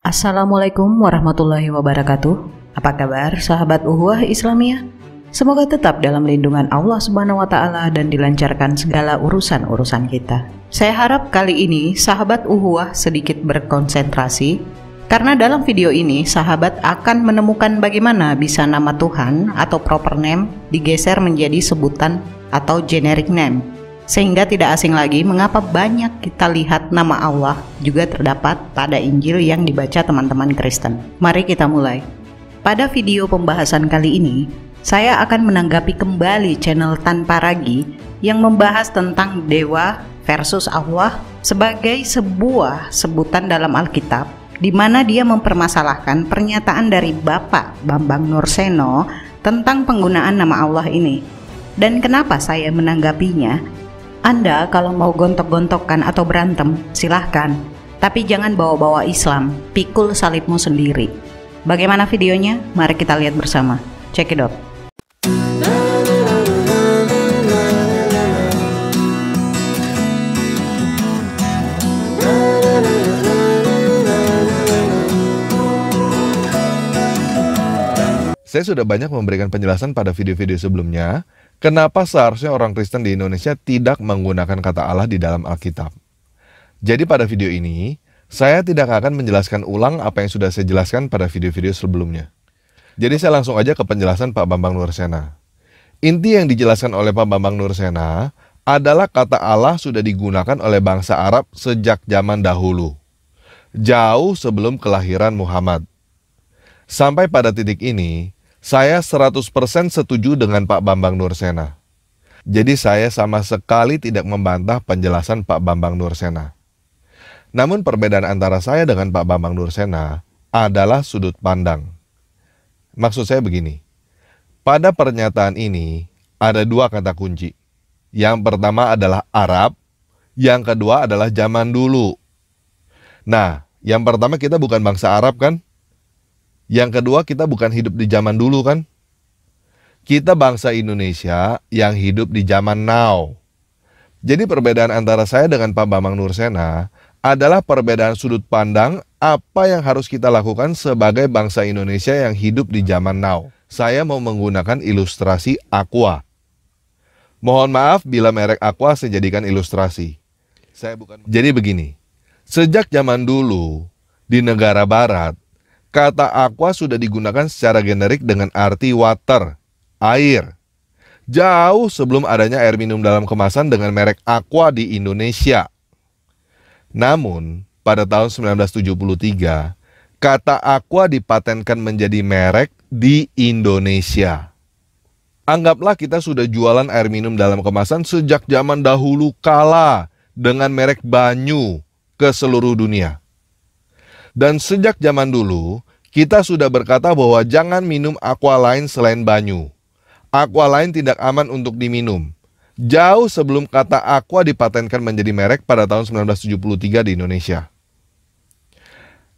Assalamualaikum warahmatullahi wabarakatuh. Apa kabar sahabat Uhuah Islamiyah? Semoga tetap dalam lindungan Allah Subhanahu wa taala dan dilancarkan segala urusan-urusan kita. Saya harap kali ini sahabat Uhuah sedikit berkonsentrasi karena dalam video ini sahabat akan menemukan bagaimana bisa nama Tuhan atau proper name digeser menjadi sebutan atau generic name. Sehingga tidak asing lagi mengapa banyak kita lihat nama Allah juga terdapat pada Injil yang dibaca teman-teman Kristen. Mari kita mulai. Pada video pembahasan kali ini, saya akan menanggapi kembali channel Tanpa Ragi yang membahas tentang dewa versus Allah sebagai sebuah sebutan dalam Alkitab, di mana dia mempermasalahkan pernyataan dari Bapak Bambang Nurseno tentang penggunaan nama Allah ini. Dan kenapa saya menanggapinya? Anda kalau mau gontok-gontokkan atau berantem, silahkan. Tapi jangan bawa-bawa Islam, pikul salibmu sendiri. Bagaimana videonya? Mari kita lihat bersama. Check it out. Saya sudah banyak memberikan penjelasan pada video-video sebelumnya, kenapa seharusnya orang Kristen di Indonesia tidak menggunakan kata Allah di dalam Alkitab. Jadi pada video ini, saya tidak akan menjelaskan ulang apa yang sudah saya jelaskan pada video-video sebelumnya. Jadi saya langsung aja ke penjelasan Pak Bambang Nursena. Inti yang dijelaskan oleh Pak Bambang Nursena adalah kata Allah sudah digunakan oleh bangsa Arab sejak zaman dahulu, jauh sebelum kelahiran Muhammad. Sampai pada titik ini, saya 100% setuju dengan Pak Bambang Nursena. Jadi saya sama sekali tidak membantah penjelasan Pak Bambang Nursena. Namun perbedaan antara saya dengan Pak Bambang Nursena adalah sudut pandang. Maksud saya begini, pada pernyataan ini ada dua kata kunci. Yang pertama adalah Arab, yang kedua adalah zaman dulu. Nah, yang pertama kita bukan bangsa Arab kan? Yang kedua, kita bukan hidup di zaman dulu kan? Kita bangsa Indonesia yang hidup di zaman now. Jadi perbedaan antara saya dengan Pak Bambang Nursena adalah perbedaan sudut pandang apa yang harus kita lakukan sebagai bangsa Indonesia yang hidup di zaman now. Saya mau menggunakan ilustrasi Aqua. Mohon maaf bila merek Aqua saya jadikan ilustrasi. Jadi begini, sejak zaman dulu di negara barat, kata aqua sudah digunakan secara generik dengan arti water, air. Jauh sebelum adanya air minum dalam kemasan dengan merek Aqua di Indonesia. Namun, pada tahun 1973, kata aqua dipatenkan menjadi merek di Indonesia. Anggaplah kita sudah jualan air minum dalam kemasan sejak zaman dahulu kala dengan merek Banyu ke seluruh dunia. Dan sejak zaman dulu, kita sudah berkata bahwa jangan minum aqua lain selain Banyu. Aqua lain tidak aman untuk diminum. Jauh sebelum kata aqua dipatenkan menjadi merek pada tahun 1973 di Indonesia.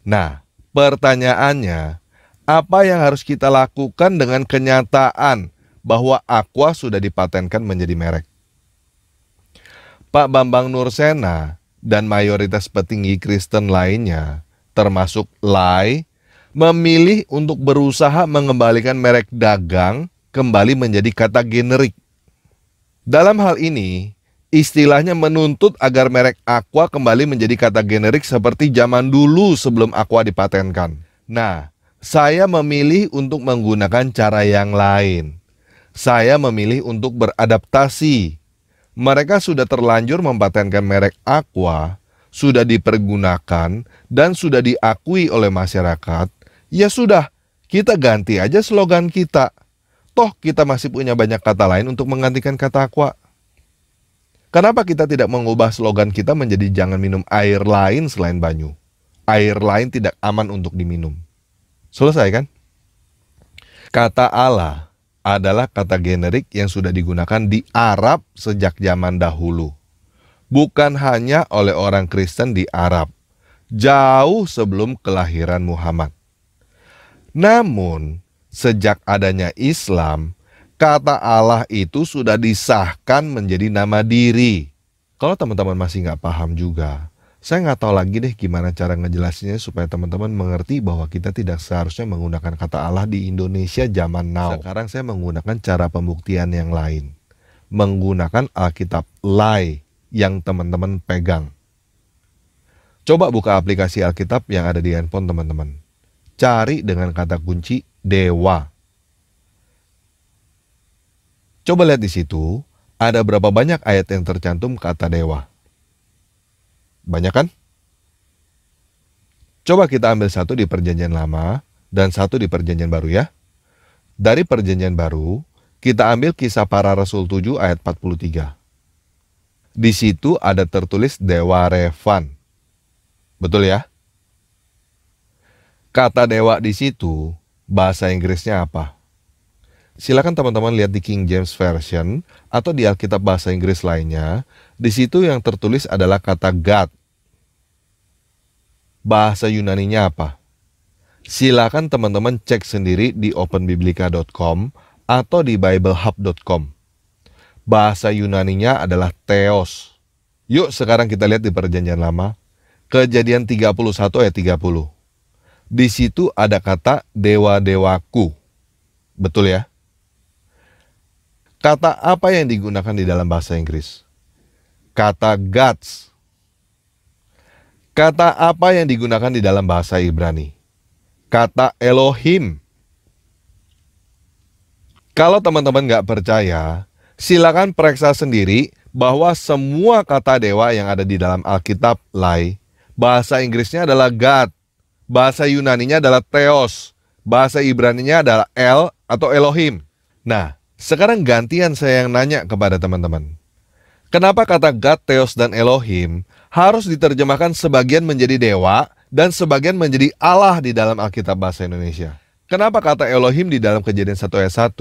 Nah, pertanyaannya, apa yang harus kita lakukan dengan kenyataan bahwa aqua sudah dipatenkan menjadi merek? Pak Bambang Nursena dan mayoritas petinggi Kristen lainnya, termasuk Lai, memilih untuk berusaha mengembalikan merek dagang kembali menjadi kata generik. Dalam hal ini, istilahnya menuntut agar merek Aqua kembali menjadi kata generik seperti zaman dulu sebelum Aqua dipatenkan. Nah, saya memilih untuk menggunakan cara yang lain. Saya memilih untuk beradaptasi. Mereka sudah terlanjur mempatenkan merek Aqua, sudah dipergunakan dan sudah diakui oleh masyarakat, ya sudah, kita ganti aja slogan kita. Toh kita masih punya banyak kata lain untuk menggantikan kata aqua. Kenapa kita tidak mengubah slogan kita menjadi jangan minum air lain selain Banyu? Air lain tidak aman untuk diminum. Selesai kan? Kata Allah adalah kata generik yang sudah digunakan di Arab sejak zaman dahulu. Bukan hanya oleh orang Kristen di Arab, jauh sebelum kelahiran Muhammad. Namun, sejak adanya Islam, kata Allah itu sudah disahkan menjadi nama diri. Kalau teman-teman masih nggak paham juga, Saya nggak tahu lagi deh gimana cara ngejelasinnya supaya teman-teman mengerti bahwa kita tidak seharusnya menggunakan kata Allah di Indonesia zaman now. Sekarang saya menggunakan cara pembuktian yang lain. Menggunakan Alkitab Lay yang teman-teman pegang. Coba buka aplikasi Alkitab yang ada di handphone teman-teman. Cari dengan kata kunci dewa. Coba lihat di situ, ada berapa banyak ayat yang tercantum kata dewa. Banyak kan? Coba kita ambil satu di Perjanjian Lama dan satu di Perjanjian Baru ya. Dari Perjanjian Baru, kita ambil Kisah Para Rasul 7 ayat 43. Di situ ada tertulis dewa Revan. Betul ya? Kata dewa di situ, bahasa Inggrisnya apa? Silakan teman-teman lihat di King James Version atau di Alkitab bahasa Inggris lainnya. Di situ yang tertulis adalah kata God. Bahasa Yunaninya apa? Silakan teman-teman cek sendiri di openbiblica.com atau di biblehub.com. Bahasa Yunaninya adalah Theos. Yuk sekarang kita lihat di Perjanjian Lama. Kejadian 31 ayat 30. Di situ ada kata dewa-dewaku. Betul ya? Kata apa yang digunakan di dalam bahasa Inggris? Kata gods. Kata apa yang digunakan di dalam bahasa Ibrani? Kata Elohim. Kalau teman-teman nggak percaya, silakan periksa sendiri bahwa semua kata dewa yang ada di dalam Alkitab Lay, bahasa Inggrisnya adalah God, bahasa Yunaninya adalah Theos, bahasa Ibraninya adalah El atau Elohim. Nah, sekarang gantian saya yang nanya kepada teman-teman. Kenapa kata God, Theos, dan Elohim harus diterjemahkan sebagian menjadi dewa dan sebagian menjadi Allah di dalam Alkitab bahasa Indonesia? Kenapa kata Elohim di dalam Kejadian 1 ayat 1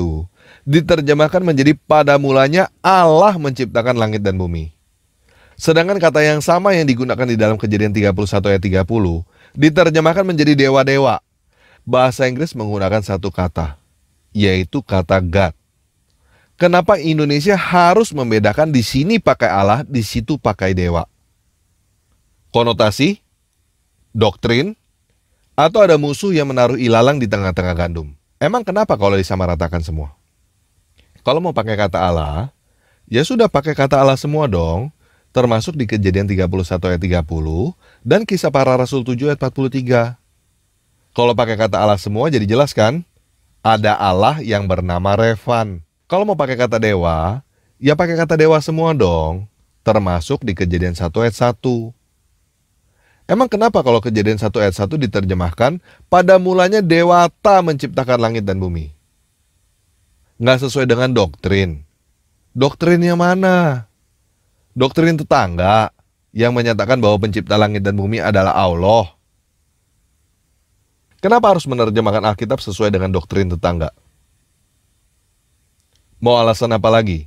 diterjemahkan menjadi pada mulanya Allah menciptakan langit dan bumi? Sedangkan kata yang sama yang digunakan di dalam Kejadian 31 ayat 30 diterjemahkan menjadi dewa-dewa. Bahasa Inggris menggunakan satu kata, yaitu kata God. Kenapa Indonesia harus membedakan di sini pakai Allah, di situ pakai dewa? Konotasi? Doktrin? Atau ada musuh yang menaruh ilalang di tengah-tengah gandum? Emang kenapa kalau disamaratakan semua? Kalau mau pakai kata Allah, ya sudah pakai kata Allah semua dong. Termasuk di Kejadian 31 ayat 30 dan Kisah Para Rasul 7 ayat 43. Kalau pakai kata Allah semua jadi jelas kan? Ada Allah yang bernama Revan. Kalau mau pakai kata dewa, ya pakai kata dewa semua dong. Termasuk di Kejadian 1 ayat 1. Emang kenapa kalau Kejadian 1 ayat 1 diterjemahkan pada mulanya dewata menciptakan langit dan bumi? Nggak sesuai dengan doktrin. Doktrin yang mana? Doktrin tetangga yang menyatakan bahwa pencipta langit dan bumi adalah Allah. Kenapa harus menerjemahkan Alkitab sesuai dengan doktrin tetangga? Mau alasan apa lagi?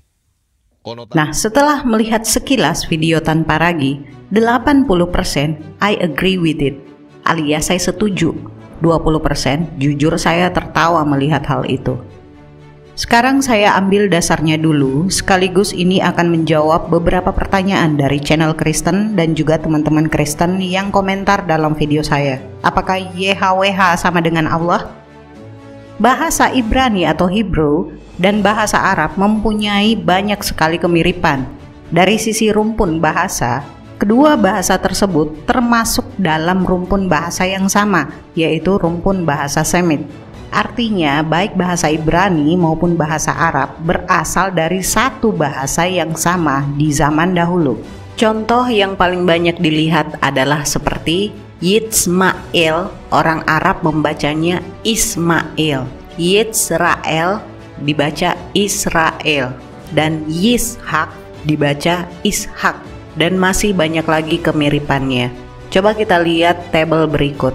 Nah, setelah melihat sekilas video tanpa ragi, 80% I agree with it, alias saya setuju. 20% jujur saya tertawa melihat hal itu. Sekarang saya ambil dasarnya dulu, sekaligus ini akan menjawab beberapa pertanyaan dari channel Kristen dan juga teman-teman Kristen yang komentar dalam video saya. Apakah YHWH sama dengan Allah? Bahasa Ibrani atau Hebrew dan bahasa Arab mempunyai banyak sekali kemiripan. Dari sisi rumpun bahasa, kedua bahasa tersebut termasuk dalam rumpun bahasa yang sama, yaitu rumpun bahasa Semit. Artinya, baik bahasa Ibrani maupun bahasa Arab berasal dari satu bahasa yang sama di zaman dahulu. Contoh yang paling banyak dilihat adalah seperti Yitzmael, orang Arab membacanya Ismail. Yisrael dibaca Israel, dan Yishak dibaca Ishak, dan masih banyak lagi kemiripannya. Coba kita lihat tabel berikut.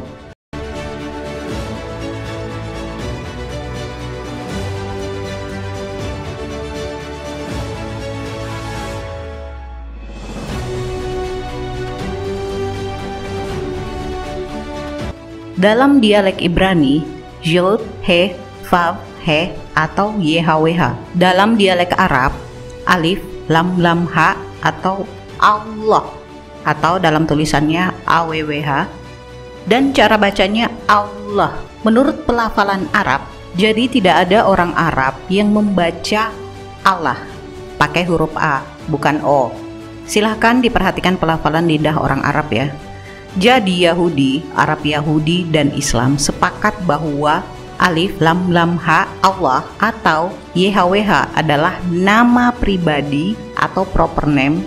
Dalam dialek Ibrani, Yod, He, Vav, He atau YHWH. Dalam dialek Arab, Alif, Lam, Lam, Ha atau Allah. atau dalam tulisannya AWWH, dan cara bacanya Allah. Menurut pelafalan Arab, jadi tidak ada orang Arab yang membaca Allah pakai huruf A, bukan O. Silahkan diperhatikan pelafalan lidah orang Arab ya. Jadi Yahudi, Arab Yahudi dan Islam sepakat bahwa alif lam lam ha Allah atau YHWH adalah nama pribadi atau proper name,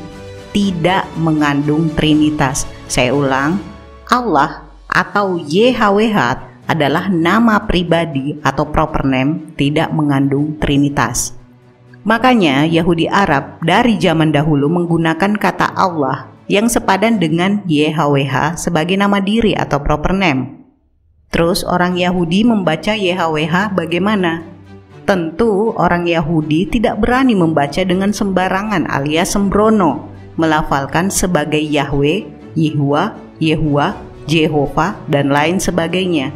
tidak mengandung trinitas. Saya ulang, Allah atau YHWH adalah nama pribadi atau proper name, tidak mengandung trinitas. Makanya Yahudi Arab dari zaman dahulu menggunakan kata Allah yang sepadan dengan YHWH sebagai nama diri atau proper name. Terus orang Yahudi membaca YHWH bagaimana? Tentu orang Yahudi tidak berani membaca dengan sembarangan alias sembrono, melafalkan sebagai Yahweh, Yehua, Yehua, Jehovah, dan lain sebagainya.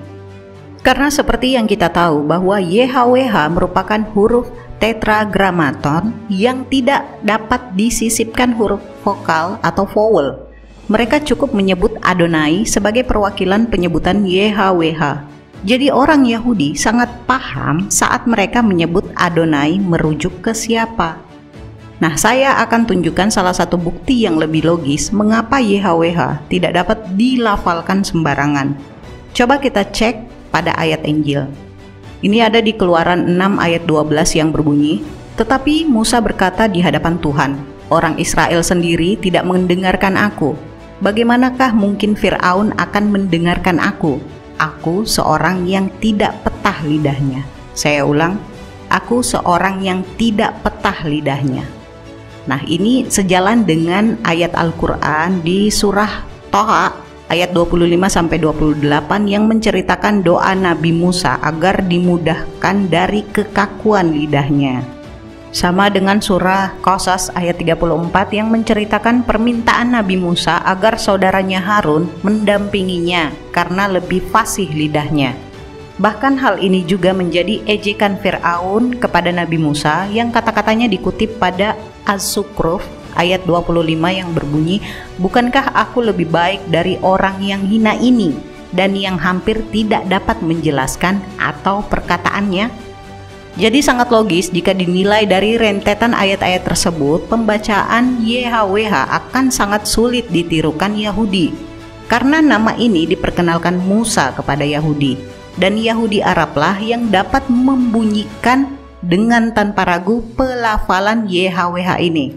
Karena seperti yang kita tahu bahwa YHWH merupakan huruf tetragrammaton yang tidak dapat disisipkan huruf vokal atau vowel. Mereka cukup menyebut Adonai sebagai perwakilan penyebutan YHWH. Jadi orang Yahudi sangat paham saat mereka menyebut Adonai merujuk ke siapa. Nah, saya akan tunjukkan salah satu bukti yang lebih logis mengapa YHWH tidak dapat dilafalkan sembarangan. Coba kita cek pada ayat Injil. Ini ada di Keluaran 6 ayat 12 yang berbunyi, "Tetapi Musa berkata di hadapan Tuhan, orang Israel sendiri tidak mendengarkan aku. Bagaimanakah mungkin Fir'aun akan mendengarkan aku? Aku seorang yang tidak petah lidahnya." Saya ulang, aku seorang yang tidak petah lidahnya. Nah, ini sejalan dengan ayat Al-Quran di surah Toha ayat 25-28 yang menceritakan doa Nabi Musa agar dimudahkan dari kekakuan lidahnya. Sama dengan surah Qasas ayat 34 yang menceritakan permintaan Nabi Musa agar saudaranya Harun mendampinginya karena lebih fasih lidahnya. Bahkan hal ini juga menjadi ejekan Fir'aun kepada Nabi Musa yang kata-katanya dikutip pada Az-Zukhruf ayat 25 yang berbunyi, "Bukankah aku lebih baik dari orang yang hina ini dan yang hampir tidak dapat menjelaskan atau perkataannya?" Jadi sangat logis jika dinilai dari rentetan ayat-ayat tersebut, pembacaan YHWH akan sangat sulit ditirukan Yahudi. Karena nama ini diperkenalkan Musa kepada Yahudi, dan Yahudi Arablah yang dapat membunyikan dengan tanpa ragu pelafalan YHWH ini.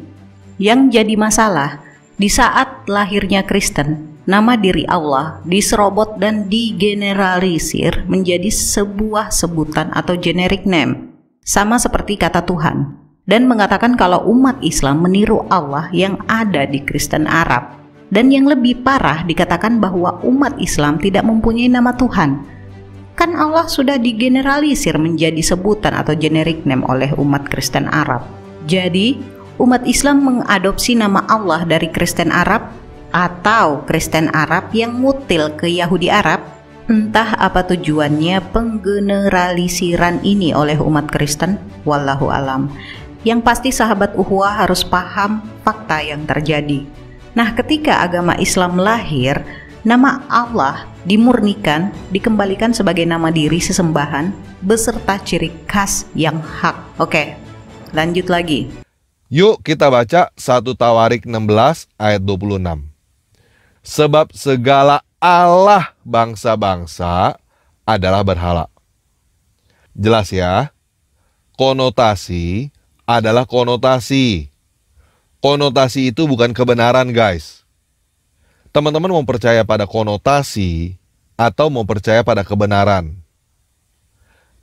Yang jadi masalah, di saat lahirnya Kristen, nama diri Allah diserobot dan digeneralisir menjadi sebuah sebutan atau generic name, sama seperti kata Tuhan, dan mengatakan kalau umat Islam meniru Allah yang ada di Kristen Arab. Dan yang lebih parah dikatakan bahwa umat Islam tidak mempunyai nama Tuhan. Kan Allah sudah digeneralisir menjadi sebutan atau generic name oleh umat Kristen Arab. Jadi umat Islam mengadopsi nama Allah dari Kristen Arab atau Kristen Arab yang mutil ke Yahudi Arab. Entah apa tujuannya penggeneralisiran ini oleh umat Kristen, wallahu alam. Yang pasti sahabat Uhwah harus paham fakta yang terjadi. Nah, ketika agama Islam lahir, nama Allah dimurnikan, dikembalikan sebagai nama diri sesembahan beserta ciri khas yang hak. Oke, lanjut lagi. Yuk kita baca 1 Tawarik 16 ayat 26. Sebab segala Allah bangsa-bangsa adalah berhala. Jelas ya? Konotasi adalah konotasi. Konotasi itu bukan kebenaran, guys. Teman-teman mau percaya pada konotasi atau mau percaya pada kebenaran?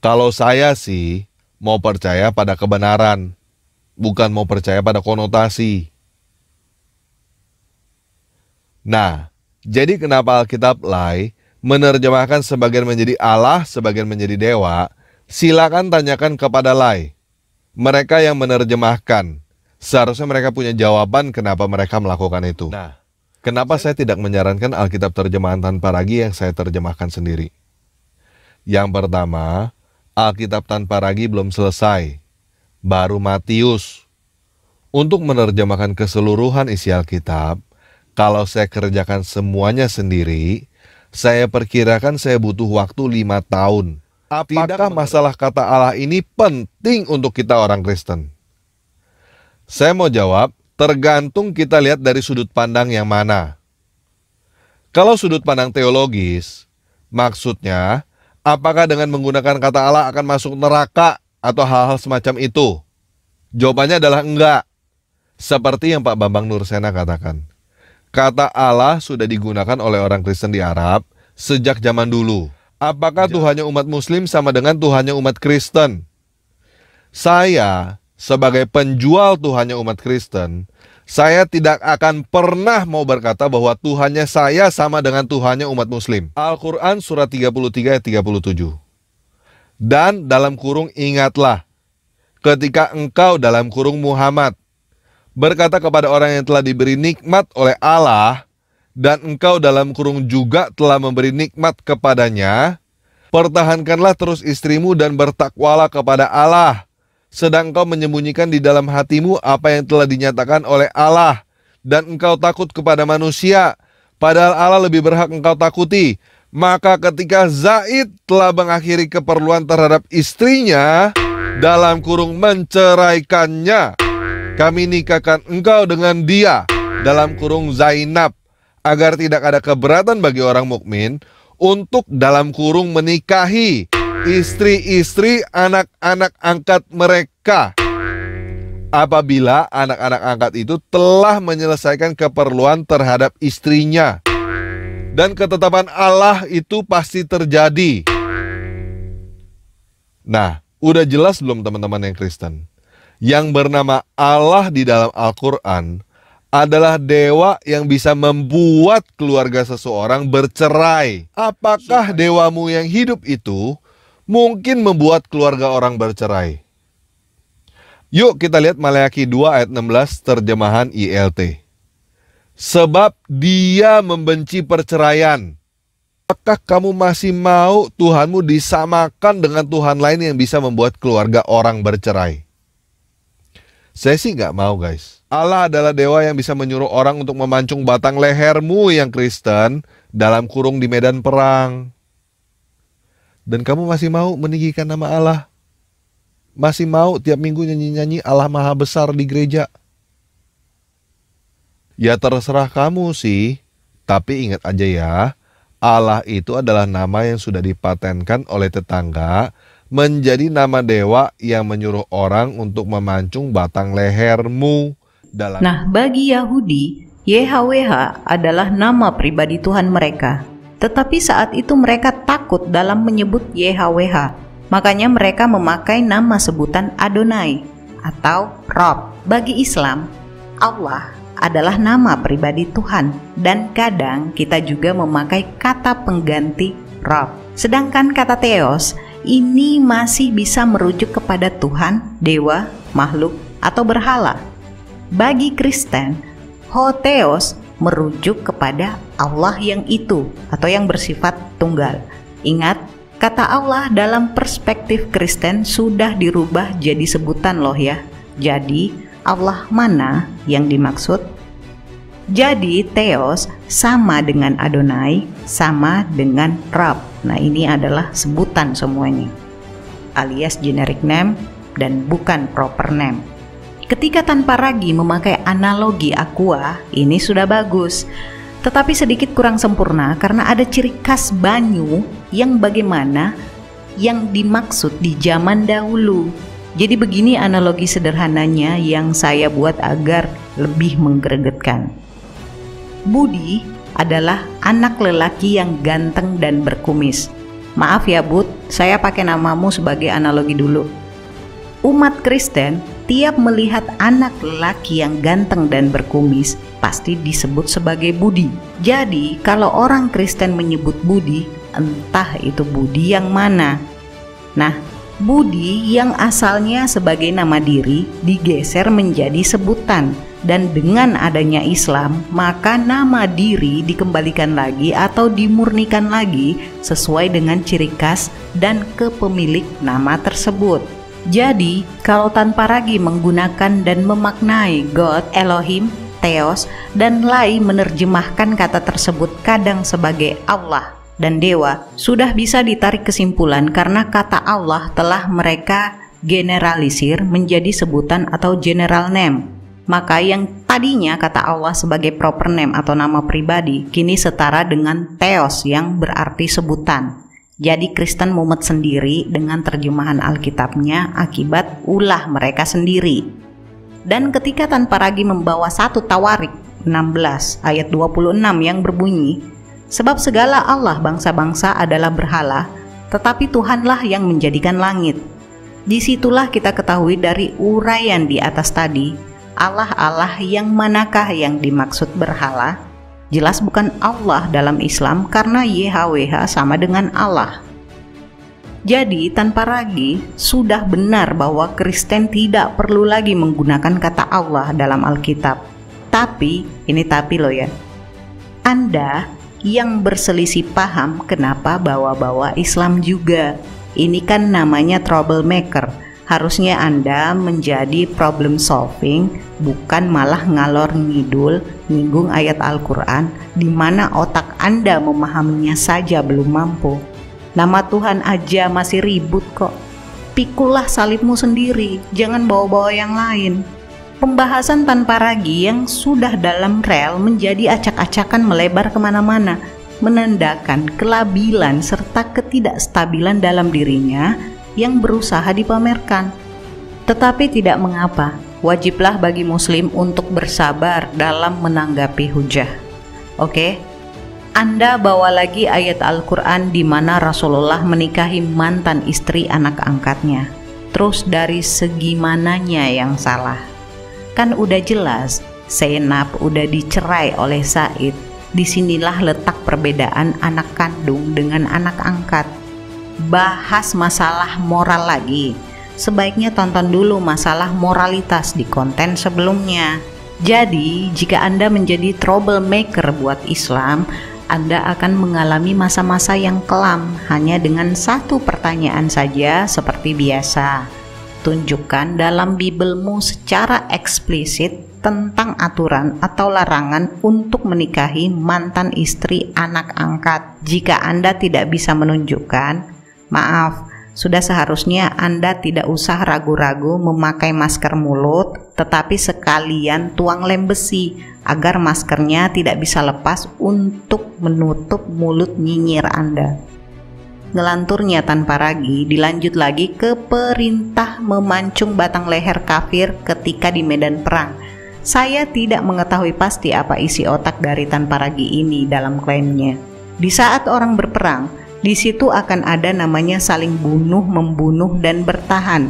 Kalau saya sih mau percaya pada kebenaran, bukan mau percaya pada konotasi. Nah, jadi kenapa Alkitab Lai menerjemahkan sebagian menjadi Allah, sebagian menjadi dewa? Silakan tanyakan kepada Lai. Mereka yang menerjemahkan, seharusnya mereka punya jawaban kenapa mereka melakukan itu. Nah, kenapa saya tidak menyarankan Alkitab terjemahan tanpa ragi yang saya terjemahkan sendiri? Yang pertama, Alkitab tanpa ragi belum selesai. Baru Matius. Untuk menerjemahkan keseluruhan isi Alkitab, Kalau saya kerjakan semuanya sendiri, saya perkirakan saya butuh waktu 5 tahun. Apakah masalah kata Allah ini penting untuk kita orang Kristen? Saya mau jawab, tergantung kita lihat dari sudut pandang yang mana. Kalau sudut pandang teologis, maksudnya, apakah dengan menggunakan kata Allah akan masuk neraka atau hal-hal semacam itu? Jawabannya adalah enggak. Seperti yang Pak Bambang Nursena katakan. Kata Allah sudah digunakan oleh orang Kristen di Arab sejak zaman dulu. Apakah Tuhannya umat Muslim sama dengan Tuhannya umat Kristen? Saya, sebagai penjual Tuhannya umat Kristen, saya tidak akan pernah mau berkata bahwa Tuhannya saya sama dengan Tuhannya umat Muslim. Al-Quran surat 33 ayat 37. Dan dalam kurung ingatlah, ketika engkau dalam kurung Muhammad berkata kepada orang yang telah diberi nikmat oleh Allah, dan engkau dalam kurung juga telah memberi nikmat kepadanya, pertahankanlah terus istrimu dan bertakwalah kepada Allah, sedang engkau menyembunyikan di dalam hatimu apa yang telah dinyatakan oleh Allah, dan engkau takut kepada manusia, padahal Allah lebih berhak engkau takuti. Maka ketika Zaid telah mengakhiri keperluan terhadap istrinya, dalam kurung menceraikannya, kami nikahkan engkau dengan dia, dalam kurung Zainab, agar tidak ada keberatan bagi orang mukmin untuk dalam kurung menikahi istri-istri anak-anak angkat mereka, apabila anak-anak angkat itu telah menyelesaikan keperluan terhadap istrinya. Dan ketetapan Allah itu pasti terjadi. Nah, udah jelas belum teman-teman yang Kristen? Yang bernama Allah di dalam Al-Quran adalah dewa yang bisa membuat keluarga seseorang bercerai. Apakah dewamu yang hidup itu mungkin membuat keluarga orang bercerai? Yuk kita lihat Maleakhi 2 ayat 16 terjemahan ILT. Sebab dia membenci perceraian. Apakah kamu masih mau Tuhanmu disamakan dengan Tuhan lain yang bisa membuat keluarga orang bercerai? Saya sih nggak mau, guys. Allah adalah dewa yang bisa menyuruh orang untuk memancung batang lehermu yang Kristen dalam kurung di medan perang. Dan kamu masih mau meninggikan nama Allah? Masih mau tiap minggu nyanyi-nyanyi Allah Maha Besar di gereja? Ya terserah kamu sih. Tapi ingat aja ya, Allah itu adalah nama yang sudah dipatenkan oleh tetangga menjadi nama dewa yang menyuruh orang untuk memancung batang lehermu. Nah, bagi Yahudi, YHWH adalah nama pribadi Tuhan mereka. Tetapi saat itu mereka takut dalam menyebut YHWH. Makanya mereka memakai nama sebutan Adonai atau Rob. Bagi Islam, Allah adalah nama pribadi Tuhan. Dan kadang kita juga memakai kata pengganti Rob. Sedangkan kata Theos ini masih bisa merujuk kepada Tuhan, dewa, makhluk, atau berhala. Bagi Kristen, Hotheos merujuk kepada Allah yang itu atau yang bersifat tunggal. Ingat, kata Allah dalam perspektif Kristen sudah dirubah jadi sebutan loh ya. Jadi, Allah mana yang dimaksud? Jadi, Theos sama dengan Adonai, sama dengan Rab. Nah, ini adalah sebutan semuanya, alias generic name dan bukan proper name. Ketika tanpa ragi memakai analogi aqua, ini sudah bagus. Tetapi sedikit kurang sempurna karena ada ciri khas banyu yang bagaimana yang dimaksud di zaman dahulu. Jadi begini analogi sederhananya yang saya buat agar lebih menggregetkan. Budi adalah anak lelaki yang ganteng dan berkumis. Maaf ya Bud, saya pakai namamu sebagai analogi dulu. Umat Kristen tiap melihat anak lelaki yang ganteng dan berkumis pasti disebut sebagai Budi. Jadi kalau orang Kristen menyebut Budi, entah itu Budi yang mana. Nah, Budi yang asalnya sebagai nama diri digeser menjadi sebutan. Dan dengan adanya Islam, maka nama diri dikembalikan lagi atau dimurnikan lagi sesuai dengan ciri khas dan kepemilik nama tersebut. Jadi, kalau tanpa ragi menggunakan dan memaknai God, Elohim, Theos, dan Lai menerjemahkan kata tersebut kadang sebagai Allah dan dewa, sudah bisa ditarik kesimpulan karena kata Allah telah mereka generalisir menjadi sebutan atau general name. Maka yang tadinya kata Allah sebagai proper name atau nama pribadi, kini setara dengan Theos yang berarti sebutan. Jadi Kristen mumet sendiri dengan terjemahan Alkitabnya akibat ulah mereka sendiri. Dan ketika tanpa ragu membawa 1 Tawarik 16 ayat 26 yang berbunyi, sebab segala Allah bangsa-bangsa adalah berhala, tetapi Tuhanlah yang menjadikan langit. Disitulah kita ketahui dari uraian di atas tadi, Allah-Allah yang manakah yang dimaksud berhala? Jelas bukan Allah dalam Islam karena YHWH sama dengan Allah. Jadi tanpa ragu sudah benar bahwa Kristen tidak perlu lagi menggunakan kata Allah dalam Alkitab. Tapi, ini tapi loh ya, Anda yang berselisih paham kenapa bawa-bawa Islam juga. Ini kan namanya troublemaker. Harusnya Anda menjadi problem solving, bukan malah ngalor ngidul, nyinggung ayat Al-Quran, di mana otak Anda memahaminya saja belum mampu. Nama Tuhan aja masih ribut kok. Pikulah salibmu sendiri, jangan bawa-bawa yang lain. Pembahasan tanpa ragu yang sudah dalam rel menjadi acak-acakan melebar kemana-mana, menandakan kelabilan serta ketidakstabilan dalam dirinya yang berusaha dipamerkan. Tetapi tidak mengapa, wajiblah bagi muslim untuk bersabar dalam menanggapi hujah. Oke, Anda bawa lagi ayat Al-Quran di mana Rasulullah menikahi mantan istri anak angkatnya. Terus dari segi mananya yang salah? Kan udah jelas, Zainab udah dicerai oleh Said. Disinilah letak perbedaan anak kandung dengan anak angkat. Bahas masalah moral lagi, sebaiknya tonton dulu masalah moralitas di konten sebelumnya. Jadi jika Anda menjadi troublemaker buat Islam, Anda akan mengalami masa-masa yang kelam hanya dengan 1 pertanyaan saja seperti biasa. Tunjukkan dalam Bibelmu secara eksplisit tentang aturan atau larangan untuk menikahi mantan istri anak angkat. Jika Anda tidak bisa menunjukkan, maaf, sudah seharusnya Anda tidak usah ragu-ragu memakai masker mulut, tetapi sekalian tuang lem besi agar maskernya tidak bisa lepas untuk menutup mulut nyinyir Anda. Ngelanturnya tanpa ragu dilanjut lagi ke perintah memancung batang leher kafir ketika di medan perang. Saya tidak mengetahui pasti apa isi otak dari tanpa ragu ini dalam klaimnya. Di saat orang berperang, di situ akan ada namanya saling bunuh, membunuh, dan bertahan.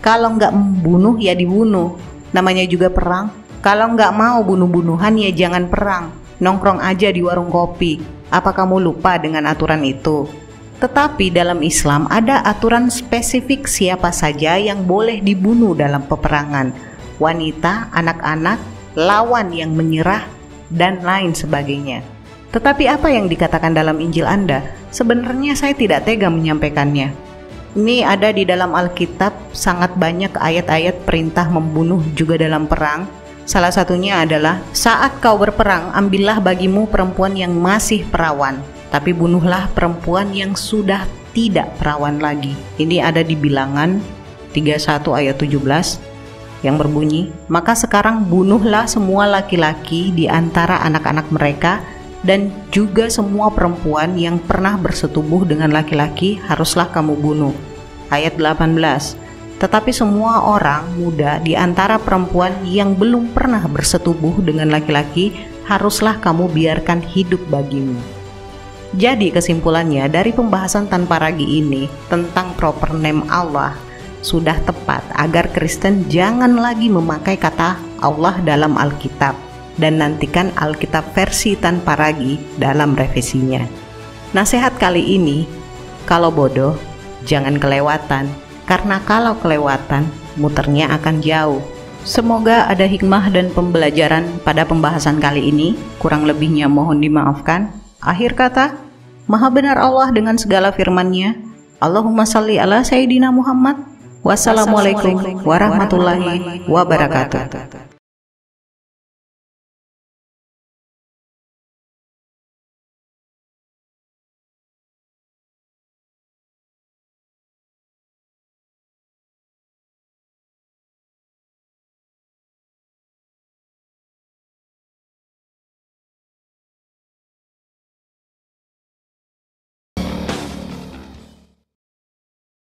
Kalau nggak membunuh ya dibunuh, namanya juga perang. Kalau nggak mau bunuh-bunuhan ya jangan perang, nongkrong aja di warung kopi. Apa kamu lupa dengan aturan itu? Tetapi dalam Islam ada aturan spesifik siapa saja yang boleh dibunuh dalam peperangan. Wanita, anak-anak, lawan yang menyerah, dan lain sebagainya. Tetapi apa yang dikatakan dalam Injil Anda? Sebenarnya saya tidak tega menyampaikannya. Ini ada di dalam Alkitab sangat banyak ayat-ayat perintah membunuh juga dalam perang. Salah satunya adalah, saat kau berperang, ambillah bagimu perempuan yang masih perawan, tapi bunuhlah perempuan yang sudah tidak perawan lagi. Ini ada di Bilangan 31 ayat 17 yang berbunyi, maka sekarang bunuhlah semua laki-laki di antara anak-anak mereka, dan juga semua perempuan yang pernah bersetubuh dengan laki-laki haruslah kamu bunuh. Ayat 18, tetapi semua orang muda di antara perempuan yang belum pernah bersetubuh dengan laki-laki haruslah kamu biarkan hidup bagimu. Jadi kesimpulannya dari pembahasan tanpa ragu ini tentang proper name Allah sudah tepat agar Kristen jangan lagi memakai kata Allah dalam Alkitab, dan nantikan Alkitab versi tanpa ragu dalam revisinya. Nasihat kali ini, kalau bodoh jangan kelewatan, karena kalau kelewatan muternya akan jauh. Semoga ada hikmah dan pembelajaran pada pembahasan kali ini. Kurang lebihnya mohon dimaafkan. Akhir kata, Maha benar Allah dengan segala firman-Nya. Allahumma salli ala Sayyidina Muhammad. Wassalamualaikum warahmatullahi wabarakatuh.